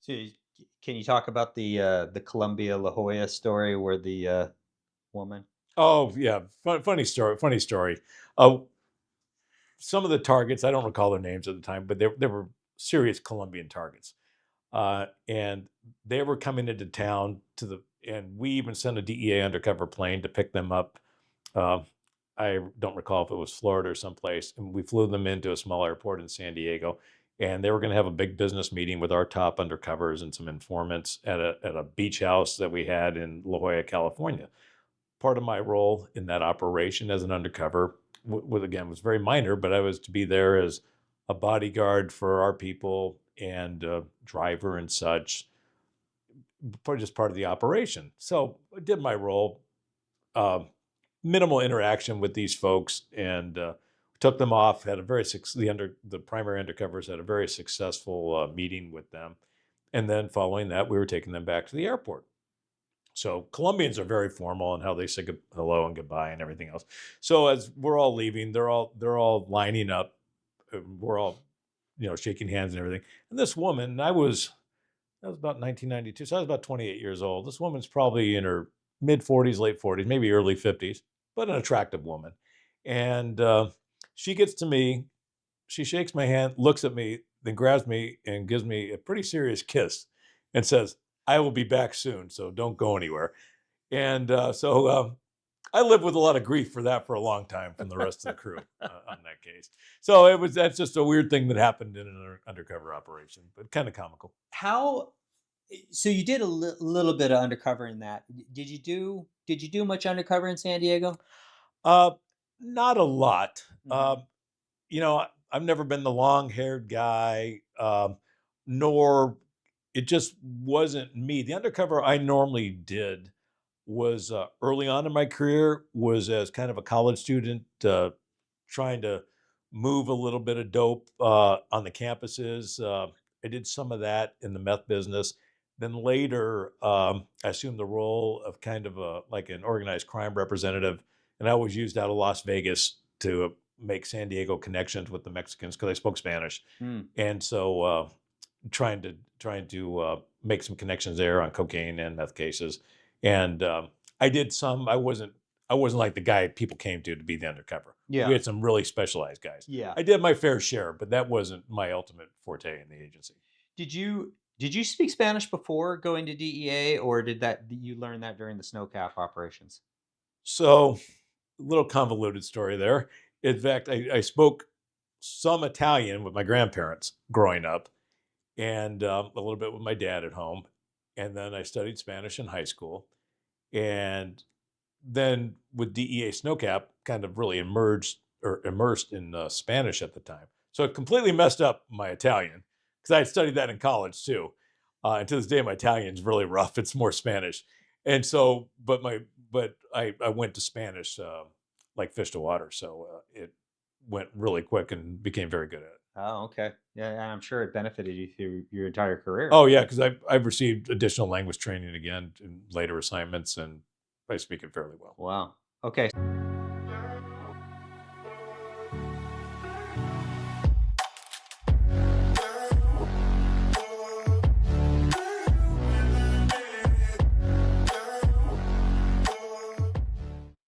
So, can you talk about the Columbia La Jolla story where the woman? Oh yeah, funny story. Funny story. Uh, some of the targets, I don't recall their names at the time, but they were serious Colombian targets, and they were coming into town and we even sent a DEA undercover plane to pick them up. Uh, I don't recall if it was Florida or someplace, and we flew them into a small airport in San Diego, and they were going to have a big business meeting with our top undercovers and some informants at a beach house that we had in La Jolla, California. Part of my role in that operation as an undercover again was very minor, but I was to be there as a bodyguard for our people and driver and such, just part of the operation. So I did my role, uh, minimal interaction with these folks, and took them off. Had a the primary undercovers had a very successful meeting with them, and then following that, we were taking them back to the airport. So Colombians are very formal in how they say hello and goodbye and everything else. So as we're all leaving, they're all lining up. We're all shaking hands and everything. And this woman, that was about 1992, so I was about 28 years old. This woman's probably in her mid 40s, late 40s, maybe early 50s, but an attractive woman. And she gets to me, she shakes my hand, looks at me, then grabs me and gives me a pretty serious kiss and says, "I will be back soon, so don't go anywhere." And I lived with a lot of grief for that for a long time from the rest of the crew on that case. So that's just a weird thing that happened in an undercover operation, but kind of comical. How? So you did a little bit of undercover in that. Did you do much undercover in San Diego? Uh, Not a lot. Hmm. I've never been the long-haired guy, nor it just wasn't me. The undercover I normally did was early on in my career was as kind of a college student, trying to move a little bit of dope on the campuses. I did some of that in the meth business. Then later, I assumed the role of kind of like an organized crime representative, and I was used out of Las Vegas to make San Diego connections with the Mexicans because I spoke Spanish, Mm. and so trying to make some connections there on cocaine and meth cases. And I did some. I wasn't like the guy people came to be the undercover. We Yeah. had some really specialized guys. Yeah. I did my fair share, but that wasn't my ultimate forte in the agency. Did you speak Spanish before going to DEA, or did you learn that during the snowcap operations? So, a little convoluted story there. In fact, I spoke some Italian with my grandparents growing up, and a little bit with my dad at home. And then I studied Spanish in high school. And then with DEA Snowcap, kind of really emerged or immersed in Spanish at the time. So it completely messed up my Italian because I had studied that in college too. And to this day, my Italian's really rough. It's more Spanish. And so, but I went to Spanish like fish to water. So it went really quick and became very good at it. Oh, okay. Yeah, yeah, I'm sure it benefited you through your entire career. Oh yeah, because I've received additional language training again in later assignments, and I speak it fairly well. Wow. Okay.